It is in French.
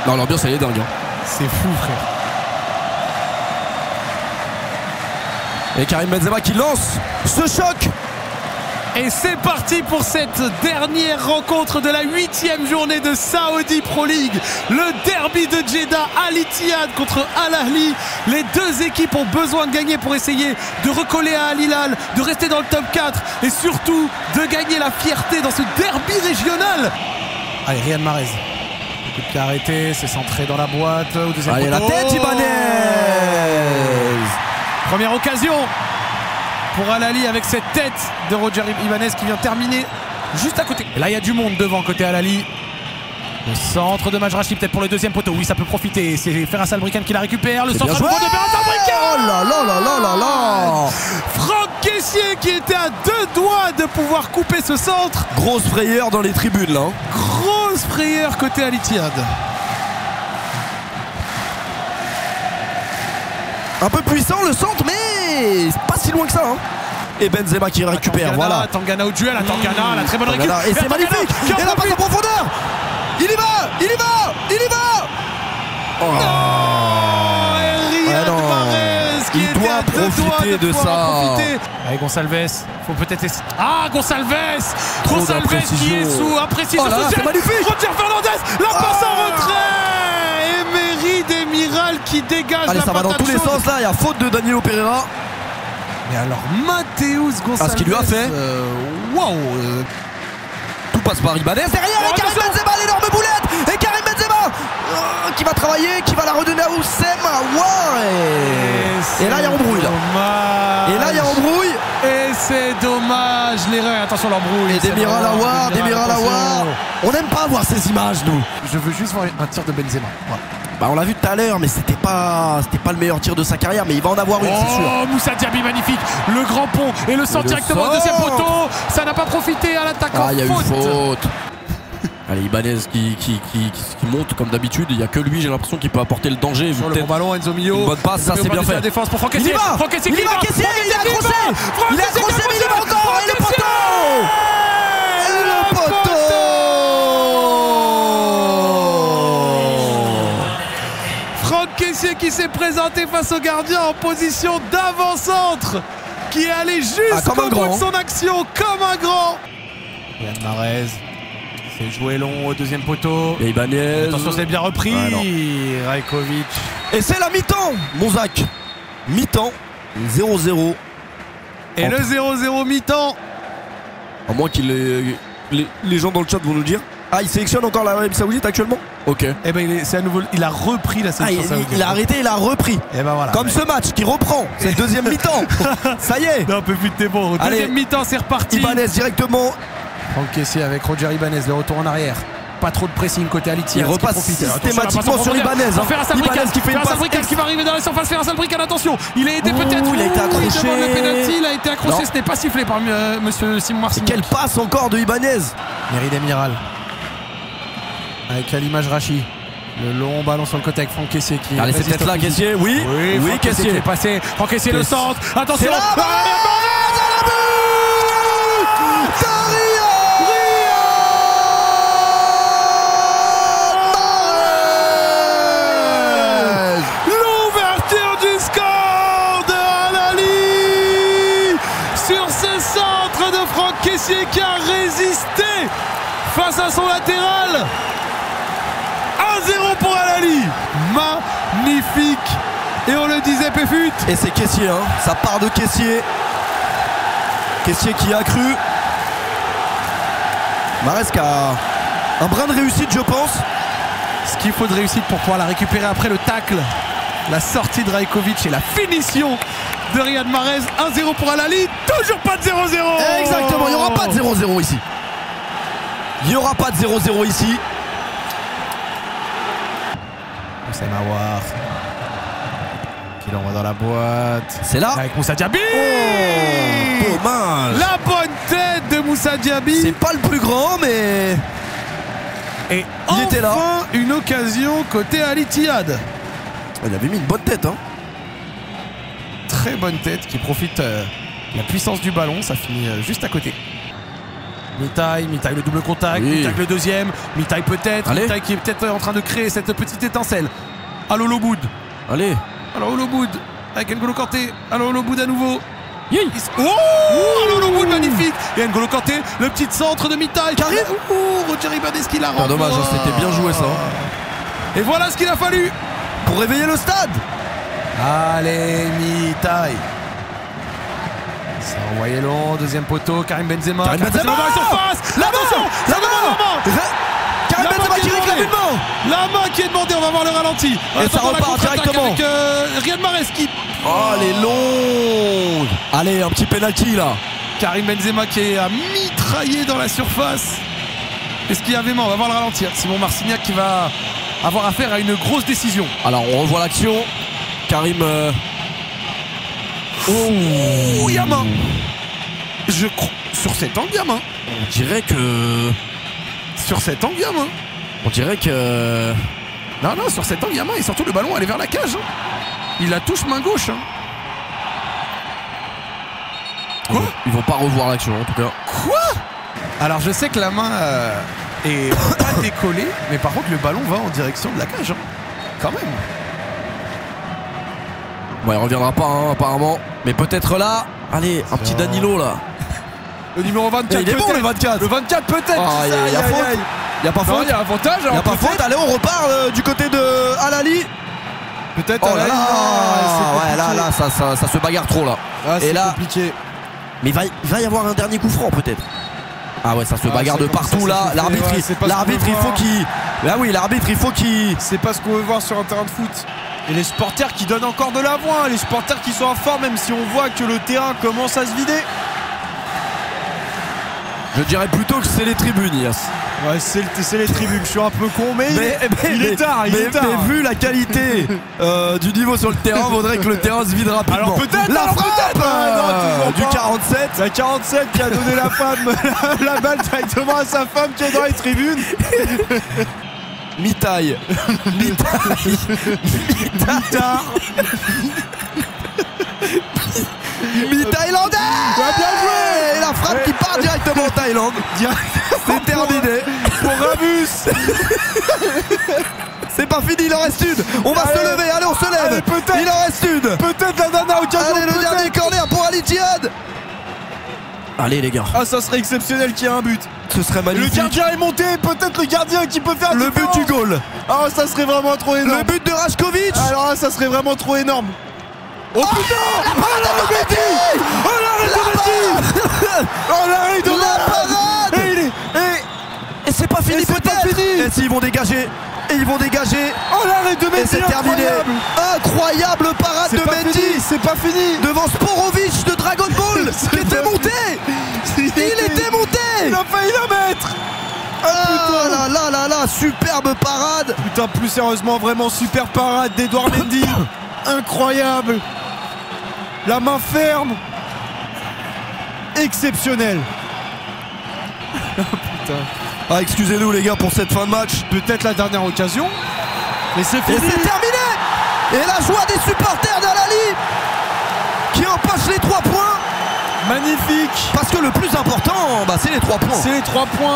Non, l'ambiance elle est dingue. C'est fou, frère. Et Karim Benzema qui lance ce choc. Et c'est parti pour cette dernière rencontre de la 8e journée de Saudi Pro League. Le derby de Jeddah, Al Ittihad contre Al Ahly. Les deux équipes ont besoin de gagner pour essayer de recoller à Al Hilal, de rester dans le top 4 et surtout de gagner la fierté dans ce derby régional. Allez, Riyad Mahrez. Le coup de pied arrêté, c'est centré dans la boîte. Au deuxième Allez, la tête, Ibanez. Première occasion pour Al Ahly avec cette tête de Roger Ibanez qui vient terminer juste à côté. Et là, il y a du monde devant côté Al Ahly. Le centre de Majrachi peut-être pour le deuxième poteau. Oui, ça peut profiter. C'est Ferras Albrican qui la récupère. Le centre de Ferras Albrican. Oh là là là là là là. Franck Kessié qui était à 2 doigts de pouvoir couper ce centre. Grosse frayeur dans les tribunes là. Grosse frayeur côté Al Ittihad. Un peu puissant le centre, mais pas si loin que ça. Hein. Et Benzema qui récupère, Tangana, voilà. Tangana au duel, Tangana, la très bonne récup. Et c'est magnifique. Et la passe en profondeur. Il y va, il y va, il y va. Oh, et Riyad Mahrez qui il doit profiter de ça. Allez, Gonçalves, faut peut-être essayer. Ah, Gonçalves qui est sous imprécision. Oh là là, c'est magnifique. Roger Fernandez, la passe en retrait. Emery Demiral qui dégage. Allez, ça va dans tous les sens là. Il y a faute de Danilo Pereira. Et alors, Mathéus Gonçalves. Ce qu'il lui a fait. Waouh. Tout passe par Ibanez. Derrière, et Karim Benzema, l'énorme boulette. Et Karim Benzema qui va travailler, qui va la redonner à Oussem. Et là, il y a embrouille. Et là, il y a embrouille. Et c'est dommage l'erreur. Attention l'embrouille. Et Demiral Aouar. On n'aime pas voir ces images, nous. Je veux juste voir un tir de Benzema. Voilà. Bah on l'a vu tout à l'heure, mais c'était pas le meilleur tir de sa carrière, mais il va en avoir une, c'est sûr. Oh, Moussa Diaby magnifique, le grand pont et le centre directement au deuxième poteau. Ça n'a pas profité à l'attaquant. Ah, il y a eu faute. Allez, Ibanez qui monte comme d'habitude. Il n'y a que lui, j'ai l'impression qu'il peut apporter le danger. Sur le bon ballon, Enzo Mio. Une bonne passe, ça c'est bien fait. La défense pour Franck Kessié. Il va, Kessié, il a accroché. Il a accroché, mais il va encore. Et le poteau. Kessié qui s'est présenté face au gardien en position d'avant-centre, qui est allé jusqu'au bout de son action comme un grand. Riyad Mahrez, c'est joué long au deuxième poteau. Et Ibanez. Attention, c'est bien repris. Rajkovic. Et c'est la mi-temps, Monzac. Mi-temps, 0-0. Et le 0-0 mi-temps. À moins que les gens dans le chat vont nous dire. Ah, il sélectionne encore l'Arabie Saoudite actuellement. Ok. Eh ben c'est à nouveau, il a repris la sélection saoudienne. Il a arrêté, il a repris. Et ben voilà. Comme ce match qui reprend. C'est le deuxième mi-temps. Ça y est. Non, un peu plus de démon. Deuxième mi-temps, c'est reparti. Ibanez directement. Franck Kessié avec Roger Ibanez, le retour en arrière. Pas trop de pressing côté Al Ittihad. Il repasse systématiquement sur Ibanez. Ibanez qui fait une passe. Qui va arriver dans la surface. Ferras Albrican, attention. Il a été peut-être. Il a été accroché. Le penalty, il a été accroché. Ce n'est pas sifflé par monsieur Simon Marcignac. Quelle passe encore de Ibanez. Emery Demiral. Avec Ali Majrachi. Le long ballon sur le côté avec Franck Kessié qui. Allez, c'est peut-être là, Kessié. Oui, Kessié. Qui est passé. Franck Kessié, le centre. Attention. L'ouverture du score de Al Ahly sur ce centre de Franck Kessié qui a résisté face à son latéral. 1-0 pour Al Ahly. Magnifique. Et on le disait, Péfut. Et c'est Kessié, hein. Ça part de Kessié. Kessié qui a cru. Mahrez qui a un brin de réussite, je pense. Ce qu'il faut de réussite pour pouvoir la récupérer après le tacle. La sortie de Rajkovic et la finition de Riyad Mahrez. 1-0 pour Al Ahly. Toujours pas de 0-0. Exactement, il n'y aura pas de 0-0 ici. Il n'y aura pas de 0-0 ici. Oussem Aouar qui l'envoie dans la boîte. C'est là. Avec Moussa Diaby. Oh, dommage. La bonne tête de Moussa Diaby. C'est pas le plus grand, mais. Et il était là. Une occasion côté Al Ittihad. Il avait mis une bonne tête, hein. Très bonne tête qui profite de la puissance du ballon. Ça finit juste à côté. Mitaï le double contact, Oui. Mitaï avec le deuxième, Mitaï peut-être, Allez. Mitaï qui est peut-être en train de créer cette petite étincelle. Allo Loboud, Allez. alors Loboud avec N'Golo Kanté, alors Loboud à nouveau. Yay. Oh, alors Loboud magnifique. Et N'Golo Kanté, le petit centre de Mitaï. Qui arrive. Roger Ibanez qui la Pas rend. dommage, hein, c'était bien joué ça. Et voilà ce qu'il a fallu Pour réveiller le stade. Allez, Mitaï. Ça a envoyé long, deuxième poteau, Karim Benzema. Karim Benzema dans la surface. Attention, ça demande la main. Karim La Benzema main qui qui est réclame une demandée. main. La main qui est demandée, on va voir le ralenti. Et ça Attends, la repart contre-attaque directement. avec Riyad Mahrez qui... Oh, les longues. Allez, un petit penalty là. Karim Benzema qui a mitraillé dans la surface. Est-ce qu'il y avait main? On va voir le ralentir. Simon Marcignac qui va avoir affaire à une grosse décision. Alors, on revoit l'action. Karim. Oh, il y a main. Je crois... Sur cet angle, il y a main. On dirait que. Sur cet angle, il y a main. On dirait que. Non, non, sur cet angle, il y a main. Et surtout, le ballon allait vers la cage. hein. Il la touche main gauche. hein. Quoi? Ils vont pas revoir l'action en tout cas. Quoi? Alors, je sais que la main est pas décollée, mais par contre, le ballon va en direction de la cage. hein. Quand même. Bon, il reviendra pas hein, apparemment. Mais peut-être là. Allez, un petit Danilo là. Le numéro 24, Il est bon le 24. Le 24, peut-être. Ah, il y a faute. Il y a pas Non, faute. il y a avantage. Il y a pas faute. Allez, on repart du côté de Al-Ahly. Peut-être. Oh là là. Ouais, là, ça se bagarre trop là. Et là, compliqué. mais il va y avoir un dernier coup franc peut-être. Ah ouais, ça se bagarre de partout là. L'arbitre, il faut qu'il. Là oui, l'arbitre, il faut qu'il. C'est pas ce qu'on veut voir sur un terrain de foot. Et les supporters qui donnent encore de l'avant, les supporters qui sont en forme, même si on voit que le terrain commence à se vider. Je dirais plutôt que c'est les tribunes, Yass. Ouais, c'est les tribunes, je suis un peu con, mais il est tard. Mais vu la qualité du niveau sur le terrain, vaudrait que le terrain se vide rapidement. Alors peut-être la alors frappe peut-être non, toujours du pas. 47. La 47 qui a donné la femme la balle directement à sa femme qui est dans les tribunes. Mitaï. Mi-Thaïlandais. Bien joué. Et la frappe qui part directement en Thaïlande. C'est terminé. Pour Rabus. C'est pas fini, il en reste une. On va se lever, allez on se lève. Allez, peut-être. Il en reste une. Peut-être la dernière occasion. Allez, le peut-être. dernier corner pour Ali Djihad. Allez les gars, Ah, ça serait exceptionnel qu'il y ait un but. ce serait Le magnifique. gardien est monté, peut-être le gardien qui peut faire Le but du goal. Ah, ça serait vraiment trop énorme. Le but de Rajkovic. Alors là, ça serait vraiment trop énorme. Oh putain. La parade de Mendy. Oh l'arrêt de Mendy. Oh l'arrêt de La parade. Et il est... Et c'est pas fini Et c'est pas peut-être. fini. Et s'ils vont dégager. Et ils vont dégager. Oh l'arrêt de Mendy. Et c'est terminé. Incroyable parade C'est de pas Mendy. fini, c'est pas fini. Devant Sporovic de Dragon Ball qui était monté. Il était monté. Il a failli la mettre. Ah là là là là, superbe parade. Putain, plus sérieusement, vraiment super parade d'Edouard Mendy. Incroyable. La main ferme. Exceptionnel. Ah, excusez-nous les gars pour cette fin de match. Peut-être la dernière occasion. Mais c'est Et fini. c'est terminé. Et la joie des supporters d'Al-Ahly qui empochent les 3 points. Magnifique. Parce que le plus important, bah, c'est les 3 points. C'est les 3 points.